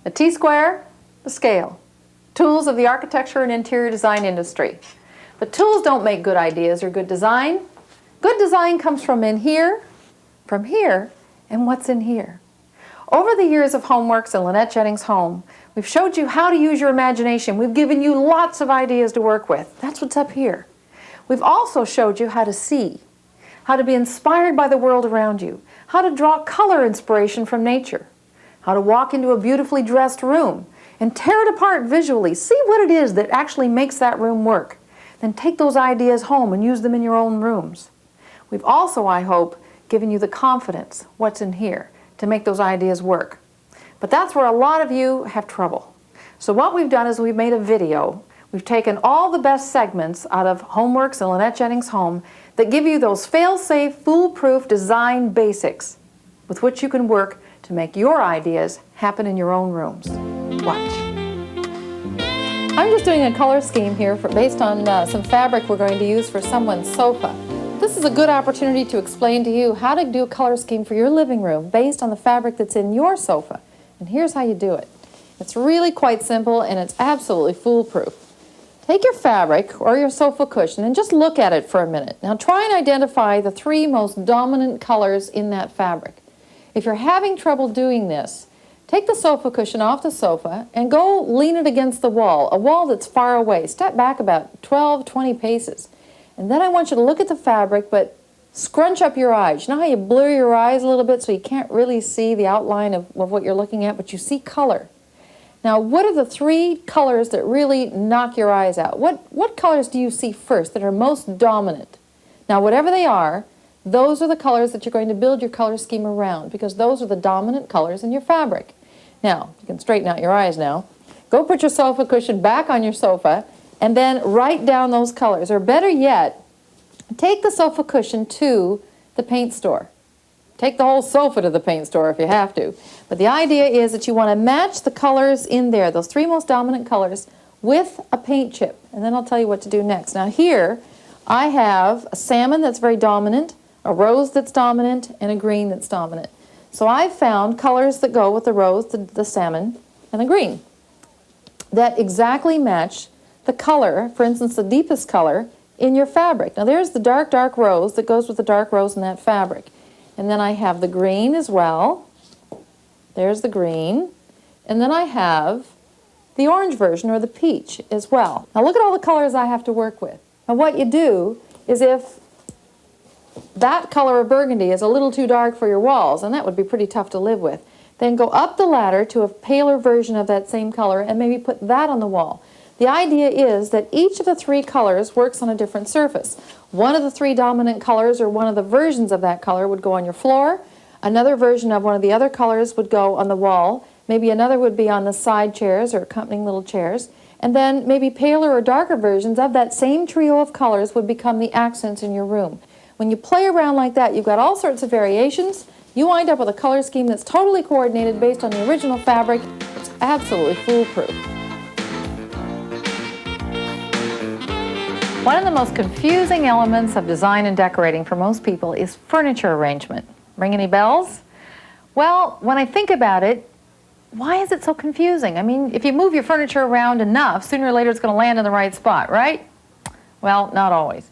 The T-square, the scale. Tools of the architecture and interior design industry. But tools don't make good ideas or good design. Good design comes from in here, and what's in here. Over the years of Homeworks and Lynette Jennings' home, we've showed you how to use your imagination. We've given you lots of ideas to work with. That's what's up here. We've also showed you how to see, how to be inspired by the world around you, how to draw color inspiration from nature, how to walk into a beautifully dressed room and tear it apart visually. See what it is that actually makes that room work. Then take those ideas home and use them in your own rooms. We've also, I hope, given you the confidence, what's in here, to make those ideas work. But that's where a lot of you have trouble. So what we've done is we've made a video. We've taken all the best segments out of Homeworks and Lynette Jennings' home that give you those fail-safe, foolproof design basics with which you can work to make your ideas happen in your own rooms. Watch. I'm just doing a color scheme here based on some fabric we're going to use for someone's sofa. This is a good opportunity to explain to you how to do a color scheme for your living room based on the fabric that's in your sofa. And here's how you do it. It's really quite simple and it's absolutely foolproof. Take your fabric or your sofa cushion and just look at it for a minute. Now try and identify the 3 most dominant colors in that fabric. If you're having trouble doing this, take the sofa cushion off the sofa and go lean it against the wall, a wall that's far away. Step back about 12, 20 paces. And then I want you to look at the fabric, but scrunch up your eyes. You know how you blur your eyes a little bit so you can't really see the outline of what you're looking at, but you see color. Now, what are the 3 colors that really knock your eyes out? What colors do you see first that are most dominant? Now, whatever they are, those are the colors that you're going to build your color scheme around, because those are the dominant colors in your fabric. Now, you can straighten out your eyes now. Go put your sofa cushion back on your sofa, and then write down those colors. Or better yet, take the sofa cushion to the paint store. Take the whole sofa to the paint store if you have to. But the idea is that you want to match the colors in there, those 3 most dominant colors, with a paint chip. And then I'll tell you what to do next. Now here, I have a salmon that's very dominant, a rose that's dominant, and a green that's dominant. So I've found colors that go with the rose, the salmon, and the green that exactly match the color, for instance, the deepest color in your fabric. Now there's the dark, dark rose that goes with the dark rose in that fabric. And then I have the green as well. There's the green. And then I have the orange version, or the peach, as well. Now look at all the colors I have to work with. Now what you do is, if that color of burgundy is a little too dark for your walls, and that would be pretty tough to live with, then go up the ladder to a paler version of that same color and maybe put that on the wall. The idea is that each of the 3 colors works on a different surface. One of the 3 dominant colors, or one of the versions of that color, would go on your floor. Another version of one of the other colors would go on the wall. Maybe another would be on the side chairs or accompanying little chairs. And then maybe paler or darker versions of that same trio of colors would become the accents in your room. When you play around like that, you've got all sorts of variations. You wind up with a color scheme that's totally coordinated based on the original fabric. It's absolutely foolproof. One of the most confusing elements of design and decorating for most people is furniture arrangement. Ring any bells? Well, when I think about it, why is it so confusing? I mean, if you move your furniture around enough, sooner or later it's going to land in the right spot, right? Well, not always.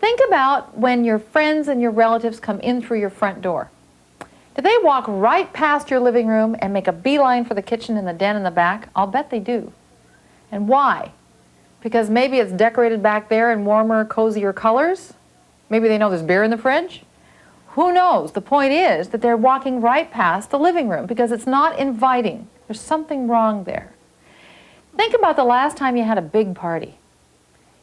Think about when your friends and your relatives come in through your front door. Do they walk right past your living room and make a beeline for the kitchen and the den in the back? I'll bet they do. And why? Because maybe it's decorated back there in warmer, cozier colors? Maybe they know there's beer in the fridge? Who knows? The point is that they're walking right past the living room because it's not inviting. There's something wrong there. Think about the last time you had a big party.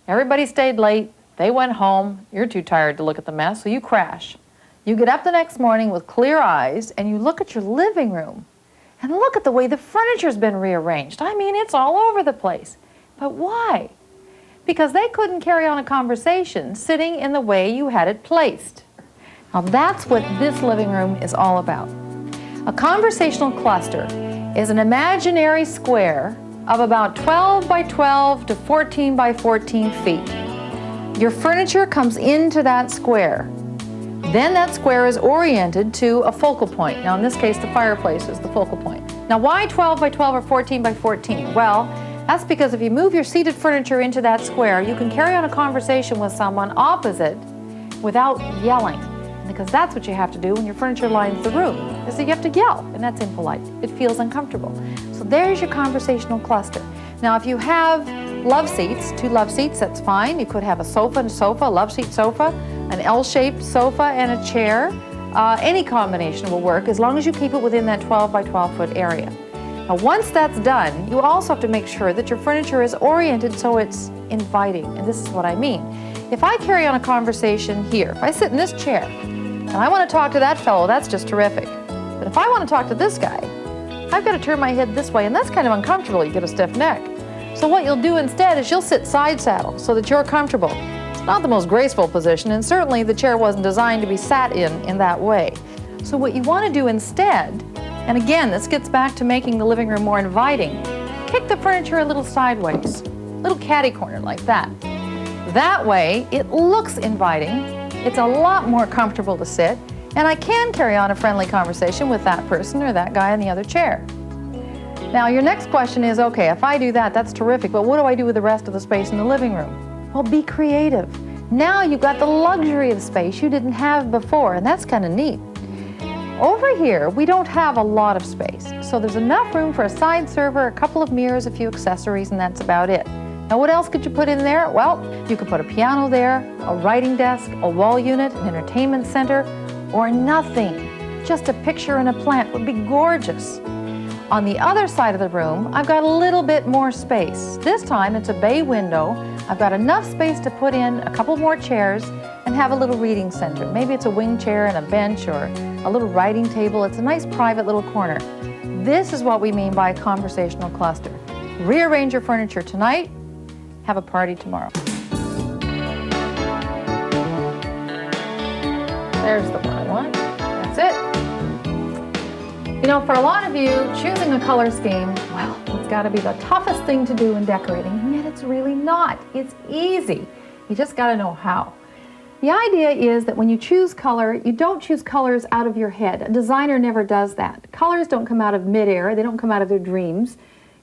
Everybody stayed late, they went home, you're too tired to look at the mess, so you crash. You get up the next morning with clear eyes and you look at your living room and look at the way the furniture's been rearranged. I mean, it's all over the place. But why? Because they couldn't carry on a conversation sitting in the way you had it placed. Now that's what this living room is all about. A conversational cluster is an imaginary square of about 12 by 12 to 14 by 14 feet. Your furniture comes into that square. Then that square is oriented to a focal point. Now in this case, the fireplace is the focal point. Now why 12 by 12 or 14 by 14? Well, that's because if you move your seated furniture into that square, you can carry on a conversation with someone opposite without yelling. Because that's what you have to do when your furniture lines the room, is that you have to yell, and that's impolite. It feels uncomfortable. So there's your conversational cluster. Now if you have love seats, 2 love seats, that's fine. You could have a sofa and a sofa, a love seat sofa, an L-shaped sofa and a chair. Any combination will work as long as you keep it within that 12 by 12 foot area. Now once that's done, you also have to make sure that your furniture is oriented so it's inviting, and this is what I mean. If I carry on a conversation here, if I sit in this chair, and I want to talk to that fellow, that's just terrific. But if I want to talk to this guy, I've got to turn my head this way, and that's kind of uncomfortable. You get a stiff neck. So what you'll do instead is you'll sit side saddle so that you're comfortable. It's not the most graceful position, and certainly the chair wasn't designed to be sat in that way. So what you want to do instead, and again, this gets back to making the living room more inviting, kick the furniture a little sideways, a little catty corner like that. That way, it looks inviting. It's a lot more comfortable to sit, and I can carry on a friendly conversation with that person or that guy in the other chair. Now, your next question is, okay, if I do that, that's terrific, but what do I do with the rest of the space in the living room? Well, be creative. Now you've got the luxury of space you didn't have before, and that's kind of neat. Over here, we don't have a lot of space, so there's enough room for a side server, a couple of mirrors, a few accessories, and that's about it. Now what else could you put in there? Well, you could put a piano there, a writing desk, a wall unit, an entertainment center, or nothing. Just a picture and a plant would be gorgeous. On the other side of the room, I've got a little bit more space. This time it's a bay window. I've got enough space to put in a couple more chairs and have a little reading center. Maybe it's a wing chair and a bench or a little writing table. It's a nice private little corner. This is what we mean by a conversational cluster. Rearrange your furniture tonight. Have a party tomorrow. There's the one I want. That's it. You know, for a lot of you, choosing a color scheme, well, it's got to be the toughest thing to do in decorating, and yet it's really not. It's easy. You just got to know how. The idea is that when you choose color, you don't choose colors out of your head. A designer never does that. Colors don't come out of midair. They don't come out of their dreams.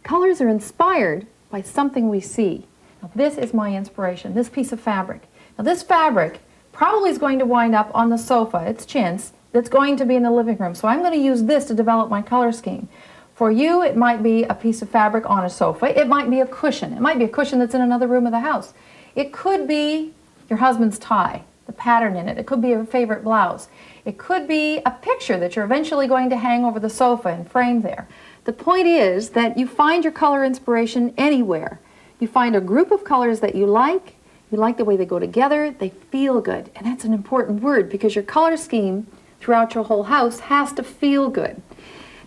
Colors are inspired by something we see. Now, this is my inspiration, this piece of fabric. Now this fabric probably is going to wind up on the sofa, it's chintz, that's going to be in the living room. So I'm going to use this to develop my color scheme. For you, it might be a piece of fabric on a sofa. It might be a cushion. It might be a cushion that's in another room of the house. It could be your husband's tie, the pattern in it. It could be a favorite blouse. It could be a picture that you're eventually going to hang over the sofa and frame there. The point is that you find your color inspiration anywhere. You find a group of colors that you like the way they go together, they feel good. And that's an important word because your color scheme throughout your whole house has to feel good.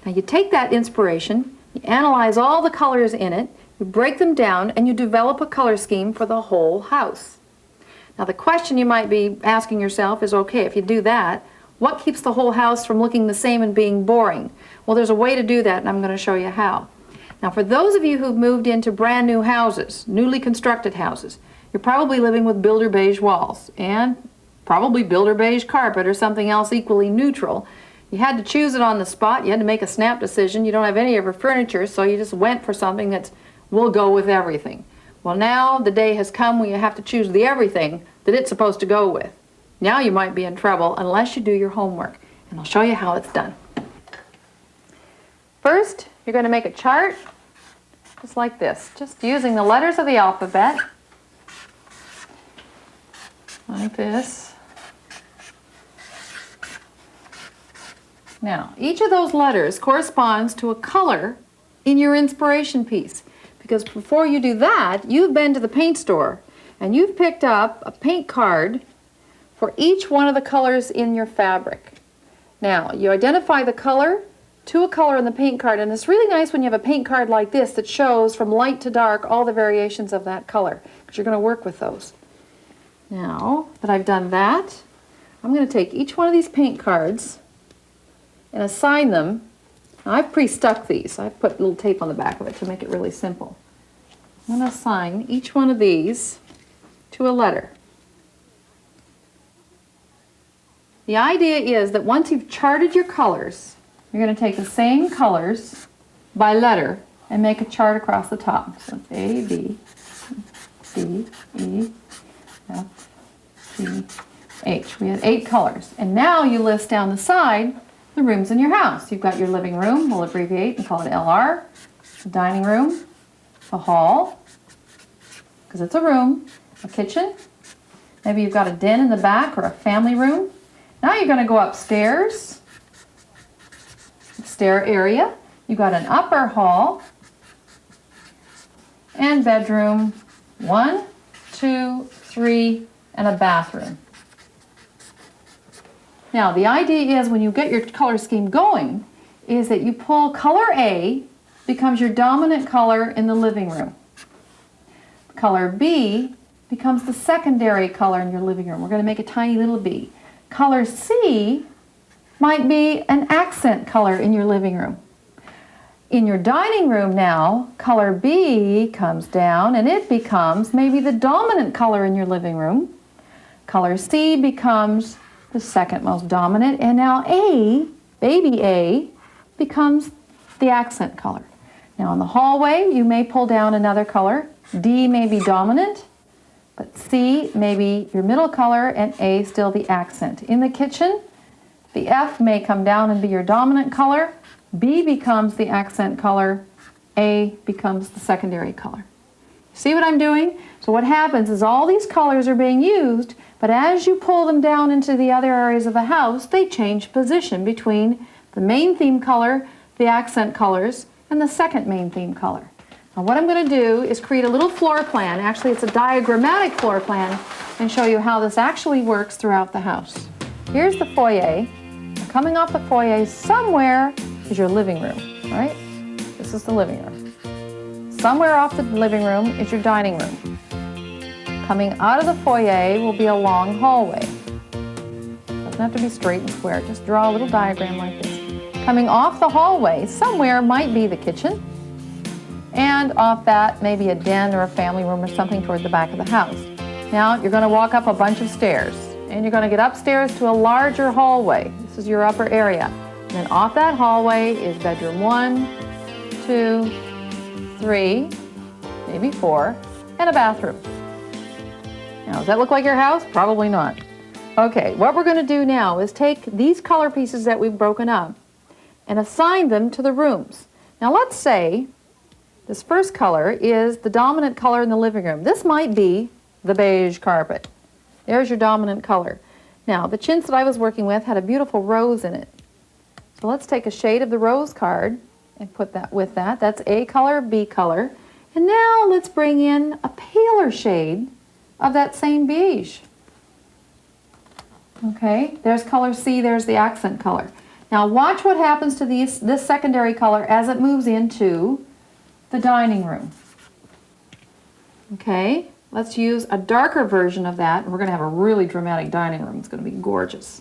Now you take that inspiration, you analyze all the colors in it, you break them down, and you develop a color scheme for the whole house. Now the question you might be asking yourself is, okay, if you do that, what keeps the whole house from looking the same and being boring? Well, there's a way to do that, and I'm going to show you how. Now, for those of you who've moved into brand new houses, newly constructed houses, you're probably living with builder beige walls and probably builder beige carpet or something else equally neutral. You had to choose it on the spot. You had to make a snap decision. You don't have any of your furniture, so you just went for something that will go with everything. Well, now the day has come when you have to choose the everything that it's supposed to go with. Now you might be in trouble unless you do your homework, and I'll show you how it's done. First, you're going to make a chart just like this, just using the letters of the alphabet, like this. Now, each of those letters corresponds to a color in your inspiration piece, because before you do that, you've been to the paint store and you've picked up a paint card for each one of the colors in your fabric. Now, you identify the color to a color in the paint card, and it's really nice when you have a paint card like this that shows from light to dark all the variations of that color, because you're going to work with those. Now that I've done that, I'm going to take each one of these paint cards and assign them. Now, I've pre-stuck these. I've put a little tape on the back of it to make it really simple. I'm going to assign each one of these to a letter. The idea is that once you've charted your colors, you're going to take the same colors by letter and make a chart across the top. So it's A, B, C, E, F, G, H. We had 8 colors. And now you list down the side the rooms in your house. You've got your living room, we'll abbreviate and call it LR, the dining room, the hall, because it's a room, a kitchen. Maybe you've got a den in the back or a family room. Now you're going to go upstairs, stair area. You've got an upper hall and bedroom, 1, 2, 3, and a bathroom. Now the idea is when you get your color scheme going is that you pull color A becomes your dominant color in the living room. Color B becomes the secondary color in your living room. We're going to make a tiny little B. Color C might be an accent color in your living room. In your dining room now, color B comes down and it becomes maybe the dominant color in your living room. Color C becomes the second most dominant, and now A, baby A, becomes the accent color. Now in the hallway, you may pull down another color. D may be dominant, but C may be your middle color and A still the accent. In the kitchen, the F may come down and be your dominant color. B becomes the accent color. A becomes the secondary color. See what I'm doing? So what happens is all these colors are being used, but as you pull them down into the other areas of the house, they change position between the main theme color, the accent colors, and the second main theme color. Now what I'm going to do is create a little floor plan. Actually, it's a diagrammatic floor plan, and show you how this actually works throughout the house. Here's the foyer. Coming off the foyer somewhere is your living room, right? This is the living room. Somewhere off the living room is your dining room. Coming out of the foyer will be a long hallway. Doesn't have to be straight and square. Just draw a little diagram like this. Coming off the hallway somewhere might be the kitchen. And off that, maybe a den or a family room or something toward the back of the house. Now you're going to walk up a bunch of stairs, and you're going to get upstairs to a larger hallway. This is your upper area. And then off that hallway is bedroom 1, 2, 3, maybe 4, and a bathroom. Now, does that look like your house? Probably not. Okay, what we're going to do now is take these color pieces that we've broken up and assign them to the rooms. Now let's say this first color is the dominant color in the living room. This might be the beige carpet. There's your dominant color. Now, the chintz that I was working with had a beautiful rose in it. So let's take a shade of the rose card and put that with that. That's A color, B color. And now let's bring in a paler shade of that same beige. Okay, there's color C, there's the accent color. Now watch what happens to this secondary color as it moves into the dining room. Okay, let's use a darker version of that, and we're going to have a really dramatic dining room. It's going to be gorgeous.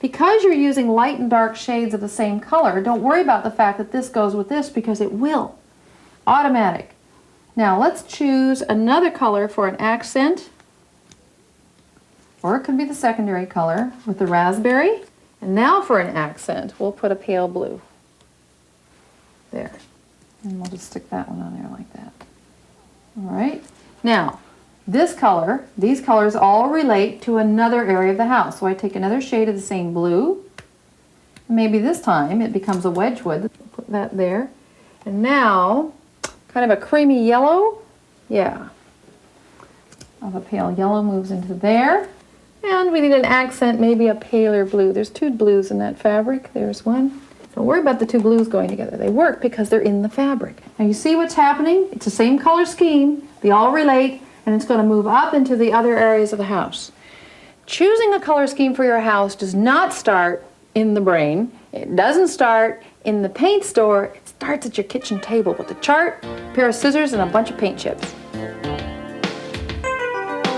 Because you're using light and dark shades of the same color, don't worry about the fact that this goes with this, because it will. Automatic. Now let's choose another color for an accent, or it could be the secondary color with the raspberry. And now for an accent, we'll put a pale blue. There. And we'll just stick that one on there like that. All right. Now, this color, these colors all relate to another area of the house. So I take another shade of the same blue. Maybe this time it becomes a Wedgwood. Put that there. And now, kind of a creamy yellow. Yeah. Of a pale yellow moves into there. And we need an accent, maybe a paler blue. There's 2 blues in that fabric. There's one. Don't worry about the 2 blues going together. They work because they're in the fabric. Now you see what's happening? It's the same color scheme. They all relate, and it's going to move up into the other areas of the house. Choosing a color scheme for your house does not start in the brain. It doesn't start in the paint store. It starts at your kitchen table with a chart, a pair of scissors, and a bunch of paint chips.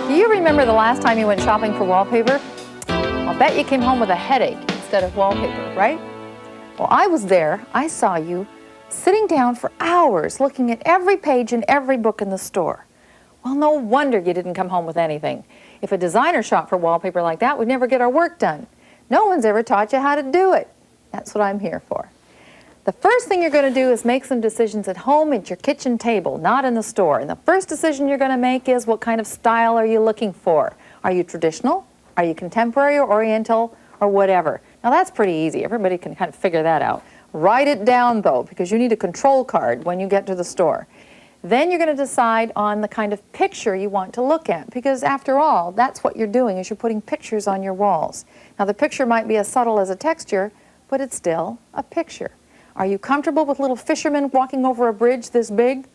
Do you remember the last time you went shopping for wallpaper? I'll bet you came home with a headache instead of wallpaper, right? Well, I was there. I saw you sitting down for hours looking at every page in every book in the store. Well, no wonder you didn't come home with anything. If a designer shopped for wallpaper like that, we'd never get our work done. No one's ever taught you how to do it. That's what I'm here for. The first thing you're going to do is make some decisions at home at your kitchen table, not in the store. And the first decision you're going to make is, what kind of style are you looking for? Are you traditional? Are you contemporary or oriental or whatever? Now that's pretty easy. Everybody can kind of figure that out. Write it down though, because you need a control card when you get to the store. Then you're going to decide on the kind of picture you want to look at, because after all, that's what you're doing, is you're putting pictures on your walls. Now the picture might be as subtle as a texture, but it's still a picture. Are you comfortable with little fishermen walking over a bridge this big?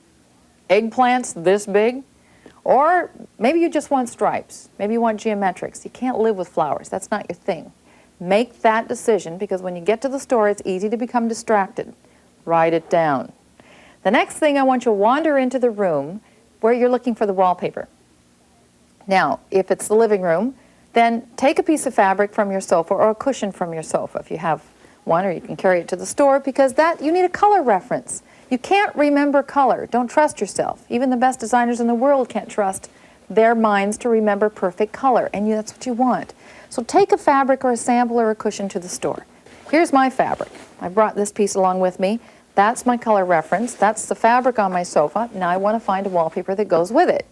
Eggplants this big? Or maybe you just want stripes. Maybe you want geometrics. You can't live with flowers. That's not your thing. Make that decision, because when you get to the store, it's easy to become distracted. Write it down. The next thing, I want you to wander into the room where you're looking for the wallpaper. Now, if it's the living room, then take a piece of fabric from your sofa or a cushion from your sofa if you have one, or you can carry it to the store, because you need a color reference. You can't remember color. Don't trust yourself. Even the best designers in the world can't trust their minds to remember perfect color, and that's what you want. So take a fabric or a sample or a cushion to the store. Here's my fabric. I brought this piece along with me. That's my color reference. That's the fabric on my sofa. Now I want to find a wallpaper that goes with it.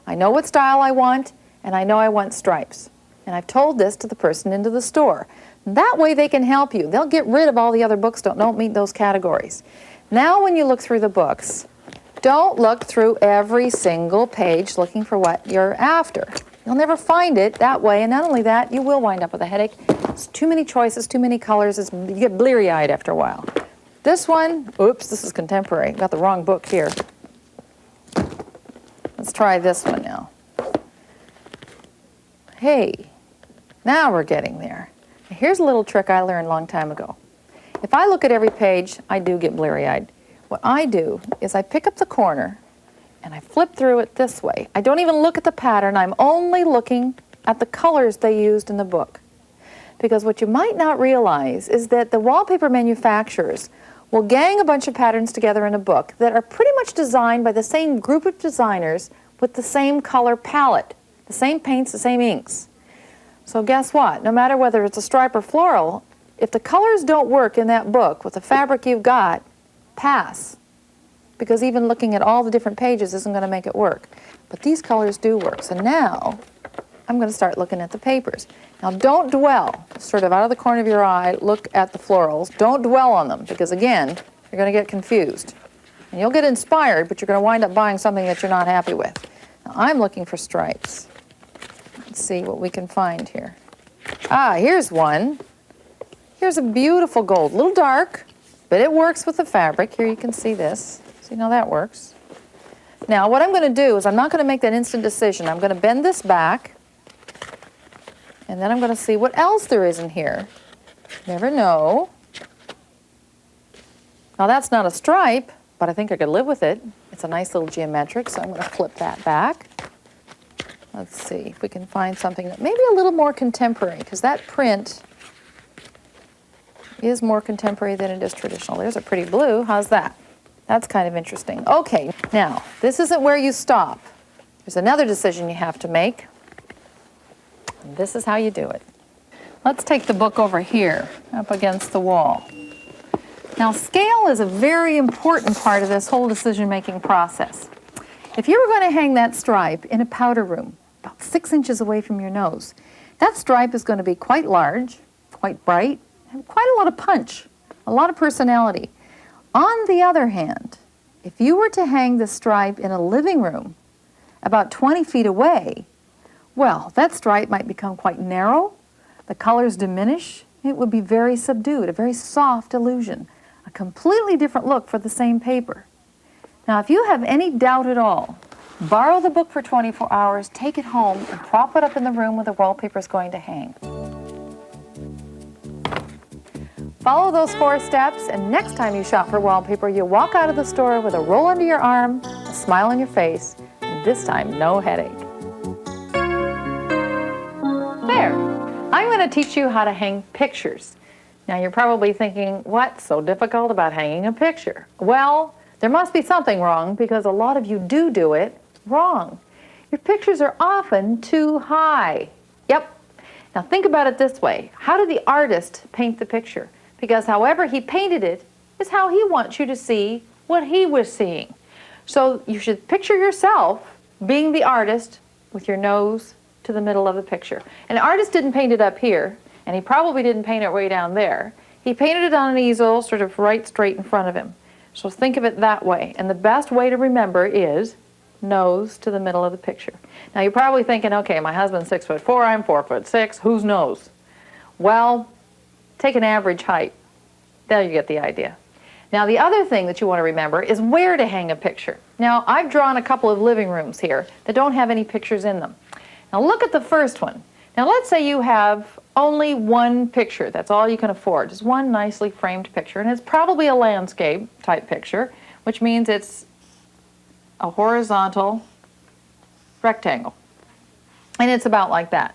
I know what style I want, and I know I want stripes. And I've told this to the person into the store. That way they can help you. They'll get rid of all the other books that don't meet those categories. Now when you look through the books, don't look through every single page looking for what you're after. You'll never find it that way, and not only that, you will wind up with a headache. It's too many choices, too many colors. You get bleary-eyed after a while. This one, oops, this is contemporary. Got the wrong book here. Let's try this one now. Hey, now we're getting there. Here's a little trick I learned a long time ago. If I look at every page, I do get bleary-eyed. What I do is I pick up the corner and I flip through it this way. I don't even look at the pattern. I'm only looking at the colors they used in the book. Because what you might not realize is that the wallpaper manufacturers will gang a bunch of patterns together in a book that are pretty much designed by the same group of designers with the same color palette, the same paints, the same inks. So guess what? No matter whether it's a stripe or floral, if the colors don't work in that book with the fabric you've got, pass. Because even looking at all the different pages isn't going to make it work. But these colors do work. So now I'm going to start looking at the papers. Now don't dwell, sort of out of the corner of your eye, look at the florals. Don't dwell on them, because again, you're going to get confused. And you'll get inspired, but you're going to wind up buying something that you're not happy with. Now I'm looking for stripes. Let's see what we can find here. Ah, here's one. Here's a beautiful gold, a little dark, but it works with the fabric. Here you can see this. See how that works? Now what I'm going to do is I'm not going to make that instant decision. I'm going to bend this back, and then I'm going to see what else there is in here. Never know. Now that's not a stripe, but I think I could live with it. It's a nice little geometric, so I'm going to flip that back. Let's see if we can find something that maybe a little more contemporary, because that print is more contemporary than it is traditional. There's a pretty blue. How's that? That's kind of interesting. Okay, now, this isn't where you stop. There's another decision you have to make. And this is how you do it. Let's take the book over here, up against the wall. Now, scale is a very important part of this whole decision-making process. If you were going to hang that stripe in a powder room, about 6 inches away from your nose, that stripe is going to be quite large, quite bright, and quite a lot of punch, a lot of personality. On the other hand, if you were to hang the stripe in a living room about 20 feet away, well, that stripe might become quite narrow, the colors diminish, it would be very subdued, a very soft illusion, a completely different look for the same paper. Now, if you have any doubt at all, borrow the book for 24 hours, take it home, and prop it up in the room where the wallpaper is going to hang. Follow those 4 steps, and next time you shop for wallpaper, you'll walk out of the store with a roll under your arm, a smile on your face, and this time, no headache. There! I'm going to teach you how to hang pictures. Now, you're probably thinking, what's so difficult about hanging a picture? Well, there must be something wrong, because a lot of you do it wrong. Your pictures are often too high. Yep. Now think about it this way. How did the artist paint the picture? Because however he painted it is how he wants you to see what he was seeing. So you should picture yourself being the artist with your nose to the middle of the picture. An artist didn't paint it up here, and he probably didn't paint it way down there. He painted it on an easel sort of right straight in front of him. So think of it that way. And the best way to remember is nose to the middle of the picture. Now you're probably thinking, okay, my husband's 6'4", I'm 4'6", whose nose? Well, take an average height. There you get the idea. Now the other thing that you want to remember is where to hang a picture. Now I've drawn a couple of living rooms here that don't have any pictures in them. Now look at the first one. Now let's say you have only one picture. That's all you can afford. Just one nicely framed picture. And it's probably a landscape type picture, which means it's a horizontal rectangle. And it's about like that.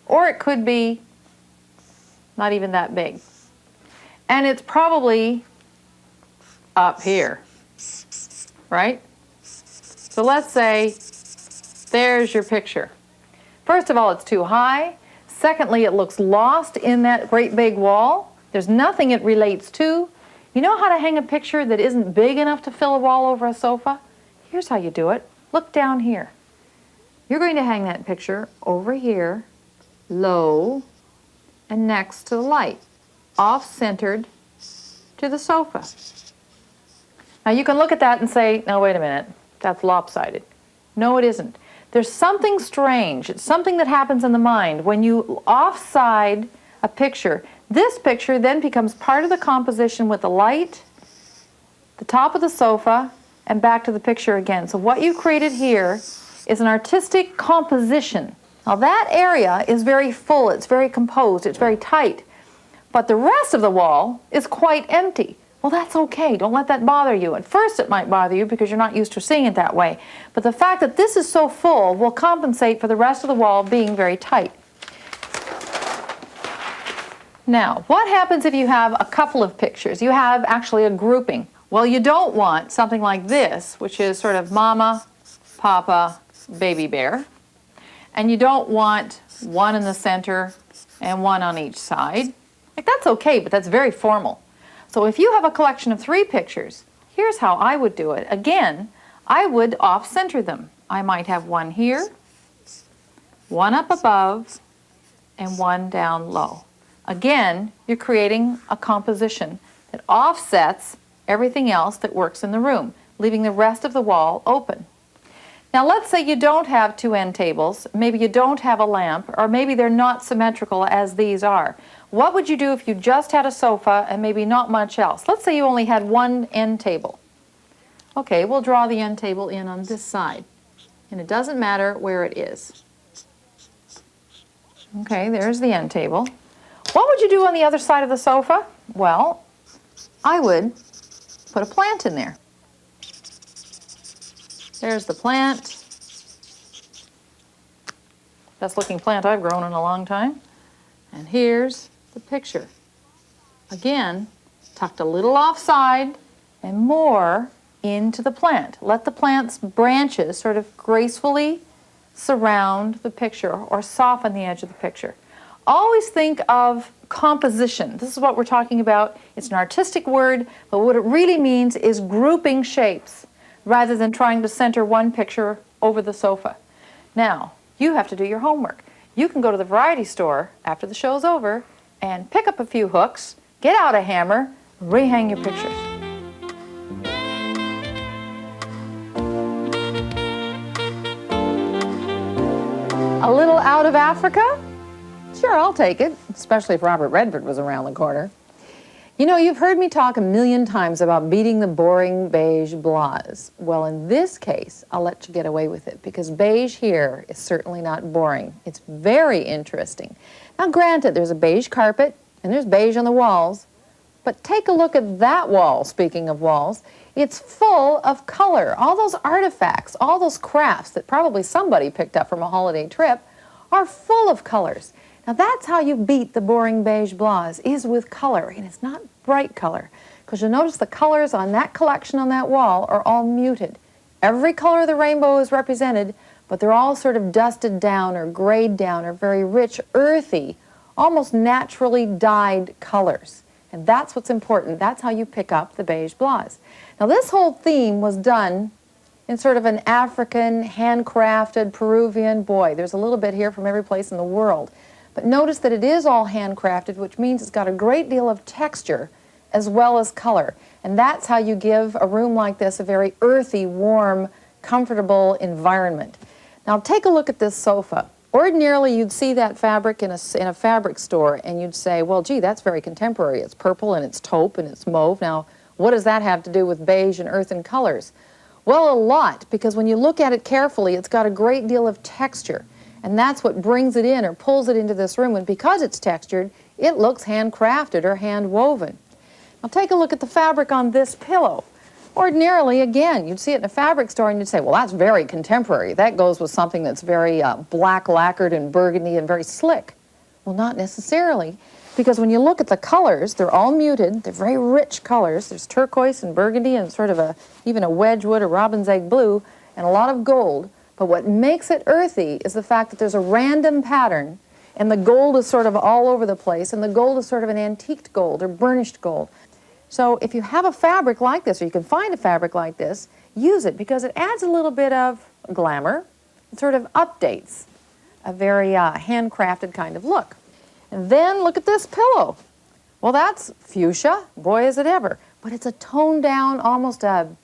Or it could be not even that big. And it's probably up here, right? So let's say there's your picture. First of all, it's too high. Secondly, it looks lost in that great big wall. There's nothing it relates to. You know how to hang a picture that isn't big enough to fill a wall over a sofa? Here's how you do it. Look down here. You're going to hang that picture over here, low, and next to the light, off-centered to the sofa. Now you can look at that and say, no, wait a minute, that's lopsided. No, it isn't. There's something strange. It's something that happens in the mind. When you offside a picture, this picture then becomes part of the composition with the light, the top of the sofa, and back to the picture again. So what you created here is an artistic composition. Now that area is very full, it's very composed, it's very tight. But the rest of the wall is quite empty. Well, that's okay. Don't let that bother you. At first it might bother you because you're not used to seeing it that way. But the fact that this is so full will compensate for the rest of the wall being very tight. Now, what happens if you have a couple of pictures? You have actually a grouping. Well, you don't want something like this, which is sort of mama, papa, baby bear. And you don't want one in the center and one on each side. Like, that's okay, but that's very formal. So if you have a collection of 3 pictures, here's how I would do it. Again, I would off-center them. I might have one here, one up above, and one down low. Again, you're creating a composition that offsets everything else that works in the room, leaving the rest of the wall open. Now let's say you don't have 2 end tables, maybe you don't have a lamp, or maybe they're not symmetrical as these are. What would you do if you just had a sofa and maybe not much else? Let's say you only had 1 end table. Okay, we'll draw the end table in on this side. And it doesn't matter where it is. Okay, there's the end table. What would you do on the other side of the sofa? Well, I would put a plant in there. There's the plant. Best looking plant I've grown in a long time. And here's the picture. Again, tucked a little offside and more into the plant. Let the plant's branches sort of gracefully surround the picture or soften the edge of the picture. Always think of composition. This is what we're talking about. It's an artistic word, but what it really means is grouping shapes rather than trying to center one picture over the sofa. Now, you have to do your homework. You can go to the variety store after the show's over and pick up a few hooks, get out a hammer, rehang your pictures. A little out of Africa? Sure, I'll take it, especially if Robert Redford was around the corner. You know, you've heard me talk a million times about beating the boring beige blahs. Well, in this case, I'll let you get away with it because beige here is certainly not boring. It's very interesting. Now, granted, there's a beige carpet and there's beige on the walls, but take a look at that wall, speaking of walls. It's full of color. All those artifacts, all those crafts that probably somebody picked up from a holiday trip are full of colors. Now that's how you beat the boring beige blahs, is with color, and it's not bright color, because you'll notice the colors on that collection on that wall are all muted. Every color of the rainbow is represented, but they're all sort of dusted down or grayed down or very rich, earthy almost naturally dyed colors. And that's what's important. That's how you pick up the beige blahs. Now this whole theme was done in sort of an African, handcrafted, Peruvian, boy, there's a little bit here from every place in the world. But notice that it is all handcrafted, which means it's got a great deal of texture as well as color. And that's how you give a room like this a very earthy, warm, comfortable environment. Now take a look at this sofa. Ordinarily you'd see that fabric in a fabric store and you'd say, well gee, that's very contemporary. It's purple and it's taupe and it's mauve. Now what does that have to do with beige and earthen colors? Well, a lot, because when you look at it carefully it's got a great deal of texture. And that's what brings it in or pulls it into this room. And because it's textured, it looks handcrafted or hand woven. Now take a look at the fabric on this pillow. Ordinarily, again, you'd see it in a fabric store and you'd say, well, that's very contemporary. That goes with something that's very black lacquered and burgundy and very slick. Well, not necessarily, because when you look at the colors, they're all muted. They're very rich colors. There's turquoise and burgundy and sort of even a Wedgwood or robin's egg blue and a lot of gold. But what makes it earthy is the fact that there's a random pattern and the gold is sort of all over the place and the gold is sort of an antiqued gold or burnished gold. So if you have a fabric like this, or you can find a fabric like this, use it because it adds a little bit of glamour. It sort of updates a very handcrafted kind of look. And then look at this pillow. Well, that's fuchsia, boy is it ever. But it's a toned down, almost an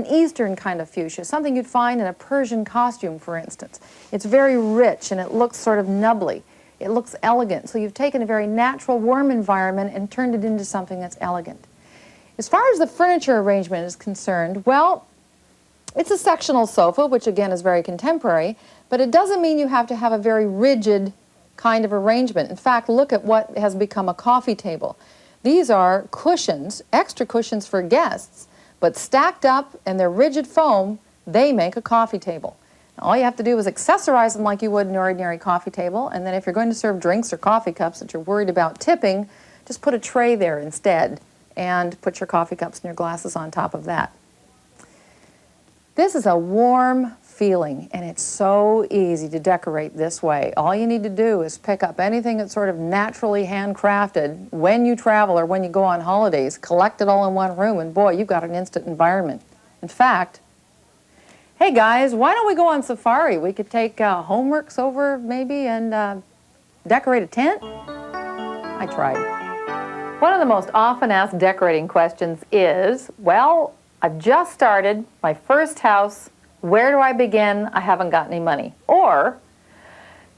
Eastern kind of fuchsia, something you'd find in a Persian costume, for instance. It's very rich and it looks sort of nubbly. It looks elegant, so you've taken a very natural, warm environment and turned it into something that's elegant. As far as the furniture arrangement is concerned, well, it's a sectional sofa, which again is very contemporary, but it doesn't mean you have to have a very rigid kind of arrangement. In fact, look at what has become a coffee table. These are cushions, extra cushions for guests, but stacked up and they're rigid foam, they make a coffee table. All you have to do is accessorize them like you would an ordinary coffee table, and then if you're going to serve drinks or coffee cups that you're worried about tipping, just put a tray there instead and put your coffee cups and your glasses on top of that. This is a warm feeling, and it's so easy to decorate this way. All you need to do is pick up anything that's sort of naturally handcrafted when you travel or when you go on holidays, collect it all in one room, and boy, you've got an instant environment. In fact, hey guys, why don't we go on safari? We could take Homeworks over maybe and decorate a tent? I tried. One of the most often asked decorating questions is, well, I've just started my first house. Where do I begin? I haven't got any money. Or,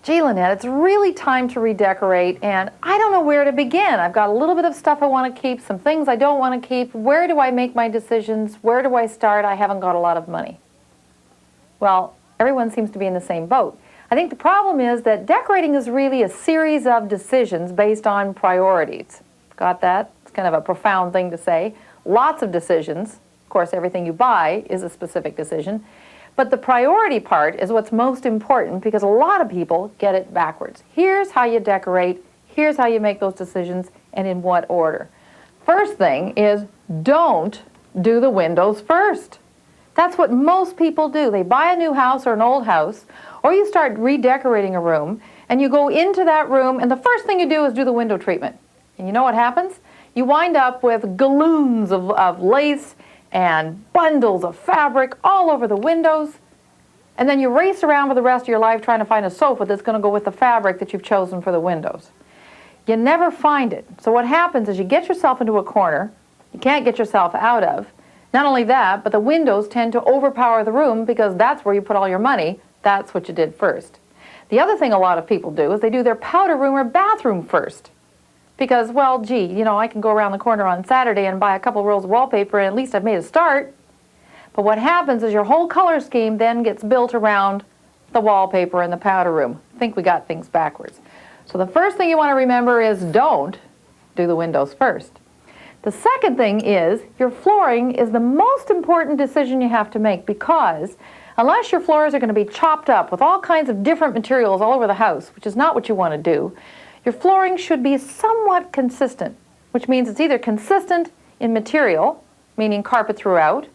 gee, Lynette, it's really time to redecorate and I don't know where to begin. I've got a little bit of stuff I want to keep, some things I don't want to keep. Where do I make my decisions? Where do I start? I haven't got a lot of money. Well, everyone seems to be in the same boat. I think the problem is that decorating is really a series of decisions based on priorities. Got that? It's kind of a profound thing to say. Lots of decisions. Of course, everything you buy is a specific decision. But the priority part is what's most important because a lot of people get it backwards. Here's how you decorate. Here's how you make those decisions and in what order. First thing is don't do the windows first. That's what most people do. They buy a new house or an old house, or you start redecorating a room, and you go into that room, and the first thing you do is do the window treatment. And you know what happens? You wind up with galloons of lace and bundles of fabric all over the windows, and then you race around for the rest of your life trying to find a sofa that's going to go with the fabric that you've chosen for the windows. You never find it. So what happens is you get yourself into a corner you can't get yourself out of. Not only that, but the windows tend to overpower the room because that's where you put all your money. That's what you did first. The other thing a lot of people do is they do their powder room or bathroom first. Because, well, gee, you know, I can go around the corner on Saturday and buy a couple rolls of wallpaper and at least I've made a start. But what happens is your whole color scheme then gets built around the wallpaper and the powder room. I think we got things backwards. So the first thing you want to remember is don't do the windows first. The second thing is your flooring is the most important decision you have to make because unless your floors are going to be chopped up with all kinds of different materials all over the house, which is not what you want to do, your flooring should be somewhat consistent, which means it's either consistent in material, meaning carpet throughout,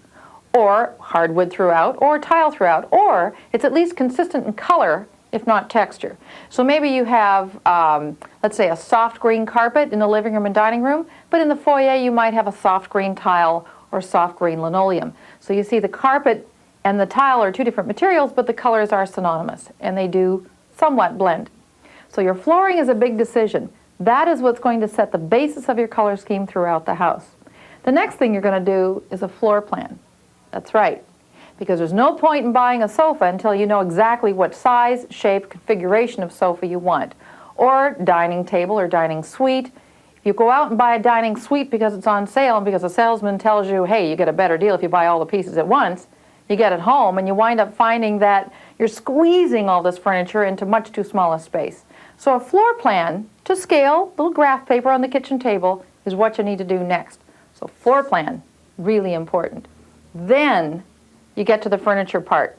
or hardwood throughout, or tile throughout, or it's at least consistent in color if not texture. So maybe you have, let's say, a soft green carpet in the living room and dining room, but in the foyer you might have a soft green tile or soft green linoleum. So you see the carpet and the tile are two different materials, but the colors are synonymous, and they do somewhat blend. So your flooring is a big decision. That is what's going to set the basis of your color scheme throughout the house. The next thing you're going to do is a floor plan. That's right, because there's no point in buying a sofa until you know exactly what size, shape, configuration of sofa you want, or dining table or dining suite. If you go out and buy a dining suite because it's on sale and because the salesman tells you, hey, you get a better deal if you buy all the pieces at once, you get it home and you wind up finding that you're squeezing all this furniture into much too small a space. So a floor plan to scale, little graph paper on the kitchen table, is what you need to do next. So floor plan, really important. Then you get to the furniture part.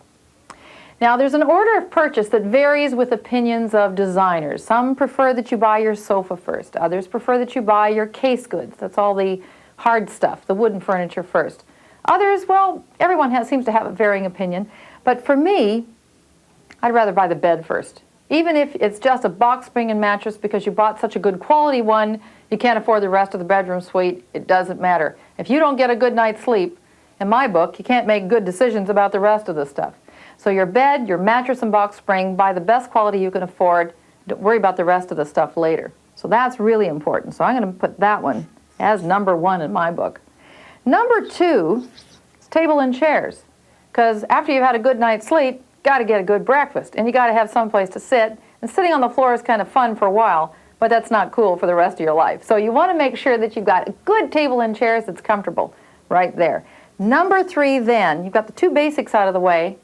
Now there's an order of purchase that varies with opinions of designers. Some prefer that you buy your sofa first. Others prefer that you buy your case goods. That's all the hard stuff, the wooden furniture first. Others, well, everyone seems to have a varying opinion. But for me, I'd rather buy the bed first. Even if it's just a box spring and mattress because you bought such a good quality one, you can't afford the rest of the bedroom suite, it doesn't matter. If you don't get a good night's sleep, in my book, you can't make good decisions about the rest of the stuff. So your bed, your mattress and box spring, buy the best quality you can afford. Don't worry about the rest of the stuff later. So that's really important. So I'm going to put that one as number one in my book. Number two is table and chairs. Because after you've had a good night's sleep, got to get a good breakfast. And you got to have some place to sit. And sitting on the floor is kind of fun for a while, but that's not cool for the rest of your life. So you want to make sure that you've got a good table and chairs that's comfortable right there. Number three then, you've got the two basics out of the way,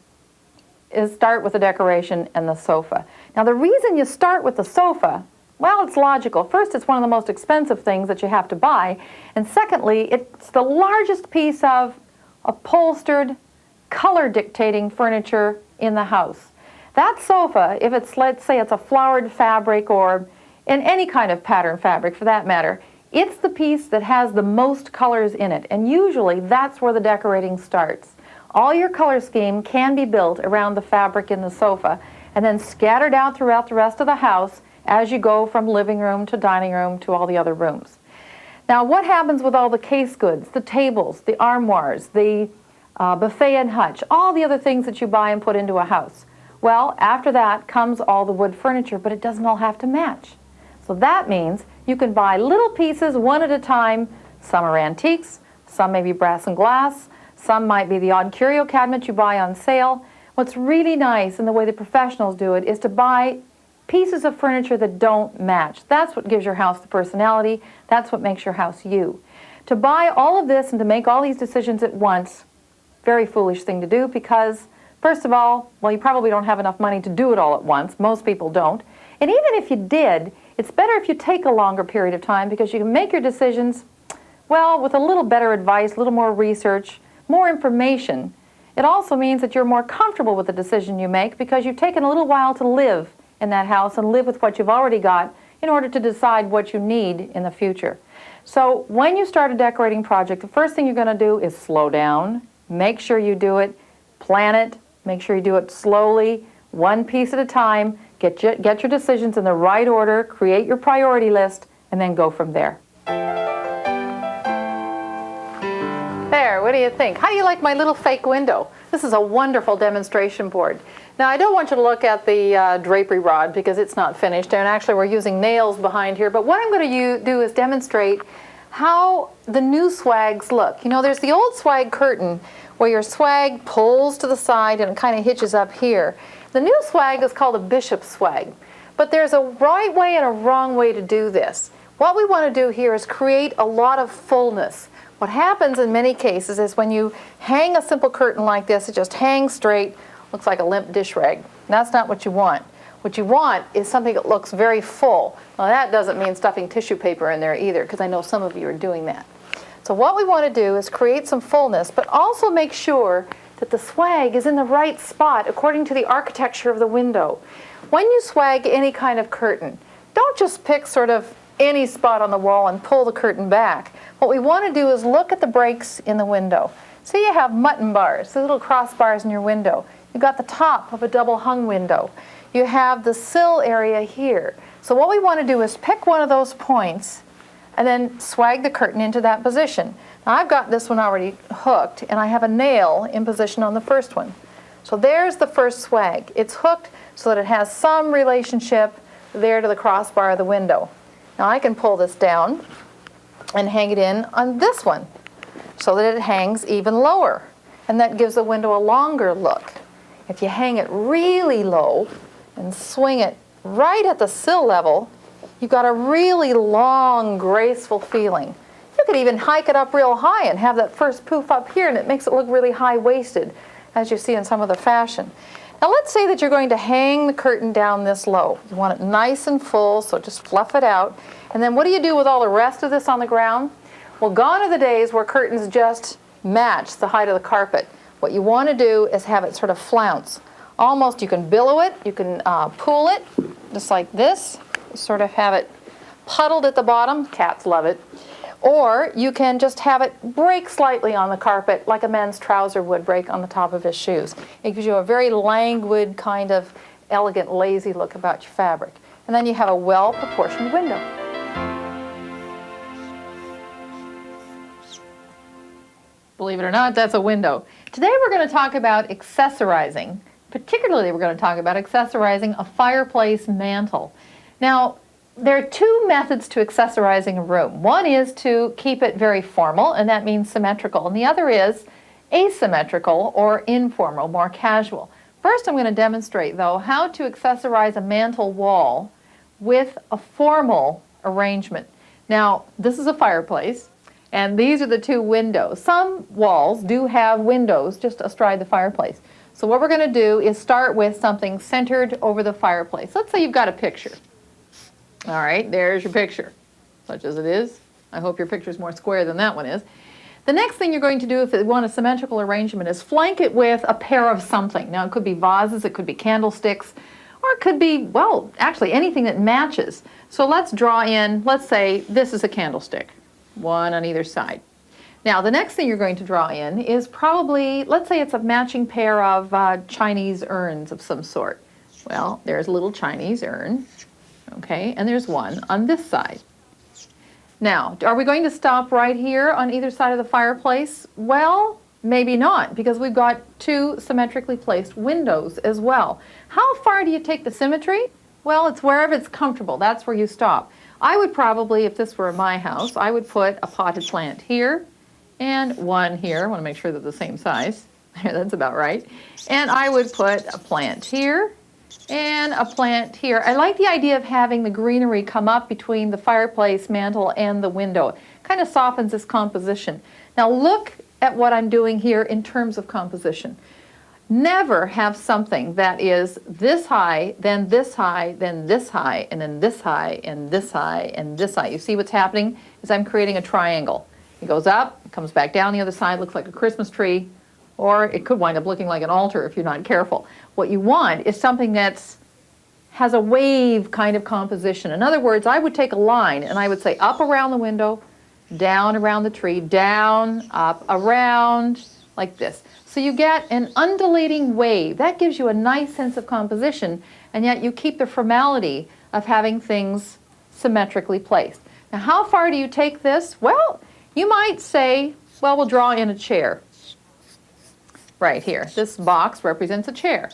is start with the decoration and the sofa. Now the reason you start with the sofa, well, it's logical. First, it's one of the most expensive things that you have to buy. And secondly, it's the largest piece of upholstered, color-dictating furniture in the house. That sofa, if it's, let's say it's a flowered fabric or in any kind of pattern fabric for that matter, it's the piece that has the most colors in it, and usually that's where the decorating starts. All your color scheme can be built around the fabric in the sofa and then scattered out throughout the rest of the house as you go from living room to dining room to all the other rooms. Now what happens with all the case goods, the tables, the armoires, the buffet and hutch, all the other things that you buy and put into a house? Well, after that comes all the wood furniture, but it doesn't all have to match. So that means you can buy little pieces one at a time. Some are antiques, some may be brass and glass, some might be the odd curio cabinet you buy on sale. What's really nice, and the way the professionals do it, is to buy pieces of furniture that don't match. That's what gives your house the personality. That's what makes your house you. To buy all of this and to make all these decisions at once, very foolish thing to do because, first of all, well, you probably don't have enough money to do it all at once. Most people don't. And even if you did, it's better if you take a longer period of time because you can make your decisions, well, with a little better advice, a little more research, more information. It also means that you're more comfortable with the decision you make because you've taken a little while to live in that house and live with what you've already got in order to decide what you need in the future. So when you start a decorating project, the first thing you're going to do is slow down, make sure you do it, plan it, make sure you do it slowly, one piece at a time, get your decisions in the right order, create your priority list, and then go from there. There, what do you think? How do you like my little fake window? This is a wonderful demonstration board. Now I don't want you to look at the drapery rod because it's not finished, and actually we're using nails behind here, but what I'm going to do is demonstrate how the new swags look. You know, there's the old swag curtain where your swag pulls to the side and it kind of hitches up here. The new swag is called a bishop swag, but there's a right way and a wrong way to do this. What we want to do here is create a lot of fullness. What happens in many cases is when you hang a simple curtain like this, it just hangs straight, looks like a limp dish rag. That's not what you want. What you want is something that looks very full. Now that doesn't mean stuffing tissue paper in there either, because I know some of you are doing that. So what we want to do is create some fullness, but also make sure that the swag is in the right spot according to the architecture of the window. When you swag any kind of curtain, don't just pick sort of any spot on the wall and pull the curtain back. What we want to do is look at the breaks in the window. Say you have mutton bars, the little crossbars in your window. You've got the top of a double hung window. you have the sill area here. So what we want to do is pick one of those points and then swag the curtain into that position. Now I've got this one already hooked, and I have a nail in position on the first one. So there's the first swag. It's hooked so that it has some relationship there to the crossbar of the window. Now I can pull this down and hang it in on this one so that it hangs even lower, and that gives the window a longer look. If you hang it really low and swing it right at the sill level, you've got a really long, graceful feeling. You could even hike it up real high and have that first poof up here, and it makes it look really high-waisted, as you see in some of the fashion. Now let's say that you're going to hang the curtain down this low. You want it nice and full, so just fluff it out. And then what do you do with all the rest of this on the ground? Well, gone are the days where curtains just match the height of the carpet. What you want to do is have it sort of flounce. Almost, you can billow it, you can pull it, just like this. Sort of have it puddled at the bottom. Cats love it. Or you can just have it break slightly on the carpet like a man's trouser would break on the top of his shoes. It gives you a very languid, kind of elegant, lazy look about your fabric. And then you have a well-proportioned window. Believe it or not, that's a window. Today we're going to talk about accessorizing. Particularly, we're going to talk about accessorizing a fireplace mantle. Now, there are two methods to accessorizing a room. One is to keep it very formal, and that means symmetrical. And the other is asymmetrical or informal, more casual. First, I'm going to demonstrate, though, how to accessorize a mantle wall with a formal arrangement. Now, this is a fireplace, and these are the two windows. Some walls do have windows just astride the fireplace. So what we're going to do is start with something centered over the fireplace. Let's say you've got a picture. All right, there's your picture, such as it is. I hope your picture is more square than that one is. The next thing you're going to do if you want a symmetrical arrangement is flank it with a pair of something. Now, it could be vases, it could be candlesticks, or it could be, well, actually anything that matches. So let's draw in, let's say this is a candlestick, one on either side. Now, the next thing you're going to draw in is probably, let's say it's a matching pair of Chinese urns of some sort. Well, there's a little Chinese urn, okay, and there's one on this side. Now, are we going to stop right here on either side of the fireplace? Well, maybe not, because we've got two symmetrically placed windows as well. How far do you take the symmetry? Well, it's wherever it's comfortable. That's where you stop. I would probably, if this were my house, I would put a potted plant here and one here. I want to make sure they're the same size. That's about right. And I would put a plant here and a plant here. I like the idea of having the greenery come up between the fireplace mantle and the window. It kind of softens this composition. Now look at what I'm doing here in terms of composition. Never have something that is this high, then this high, then this high, and then this high, and this high, and this high. You see what's happening is I'm creating a triangle. It goes up, it comes back down the other side, looks like a Christmas tree, or it could wind up looking like an altar if you're not careful. What you want is something that has a wave kind of composition. In other words, I would take a line and I would say up around the window, down around the tree, down, up, around, like this. So you get an undulating wave. That gives you a nice sense of composition, and yet you keep the formality of having things symmetrically placed. Now, how far do you take this? Well, you might say, well, we'll draw in a chair. Right here. This box represents a chair.